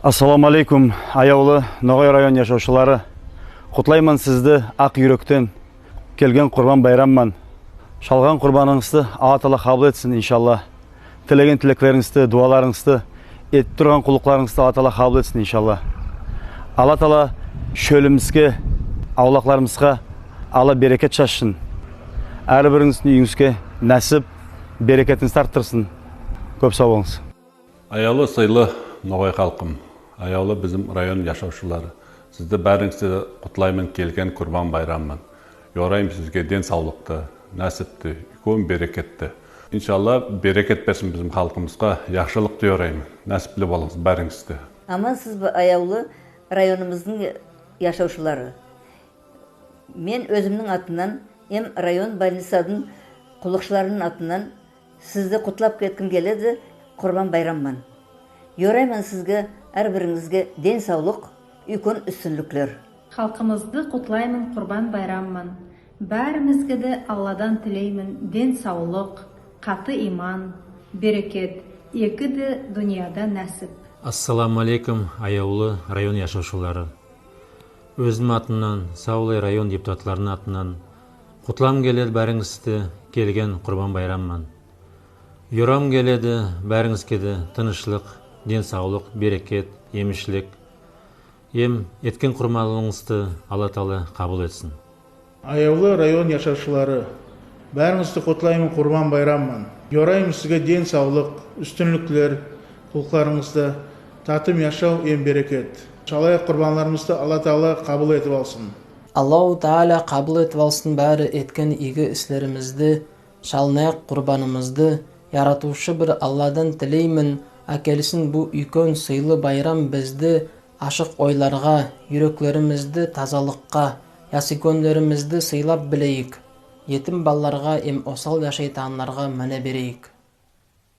Assalamu alaikum, аяулы Ноғай район яшаушылары. Құтлаймын сізді ақ үйректен келген құрбан байрамман. Шалған құрбаныңызды Алла Тағала қабыл етсін иншалла. Тілеген тілектеріңізді, дуаларыңызды, етіп тұрған құлықларыңызды Алла Тағала қабыл етсін иншалла. Алла Тағала шөлімізге, аулақларымызға Алла берекет шашсын. Әрбіріңіздің үйіңізге нәсіп, берекетіңізді арттырсын. Көп сау болыңыз. Аяулы сыйлы Ноғай халқым, аяулы bizim район яшаушылары, сізді бәріңізді құтлаймын келген құрбан байрамман. Yorayım sizге ден саулықты, нәсіпті, үлкен берекетті. Иншалла берекет берсін bizim халқымызға, яқшылықты yorayım. Нәсіплі болыңыз бәріңізді. Амансыз ба аяулы районымыздың яшаушылары. Мен өзімнің атынан, район больницадың құлықшыларының атынан сізді құтлап кеткім келеді құрбан байрамман. Yorayman sizge, әрбіріңізге ден саулық, үлкен үстінліктер. Халқымызды құтлаймын құрбан байрамман. Бәрімізге де Алладан тілеймін ден саулық, қаты иман, берекет, екі де дүнияда нәсіп. Ассаламу алейкум, аяулы район яшаушылары. Өзім атынан, Саулай район депутатларының атынан құтлам келеді бәріңізді келген құрбан байрамман. Yorам келеді бәріңізге де тынышлық, денсаулық, берекет, емішлік. Еткен құрбаныңызды Алла Тағала қабыл етсін. Аяулы район яшаушылары, бәріңізді құтлаймын құрбан байрамман. Yorayım sizге ден саулық, үстінліктер, құлқларыңызды, татым яшау, берекет. Шалайық құрбанларымызды Алла Тағала қабыл етіп алсын. Аллаху Тағала қабыл етіп алсын бәрі еткен игі істерімізді, шалынайық құрбанымызды, яратушы бір Алладан тілеймін, әкелсін бұл үлкен сыйлы байрам бізді ашық ойларға, жүректерімізді тазалыққа, ясикөнлерімізді сыйлап білейік. Етім балаларға осал яшайтанларға мәне берейік.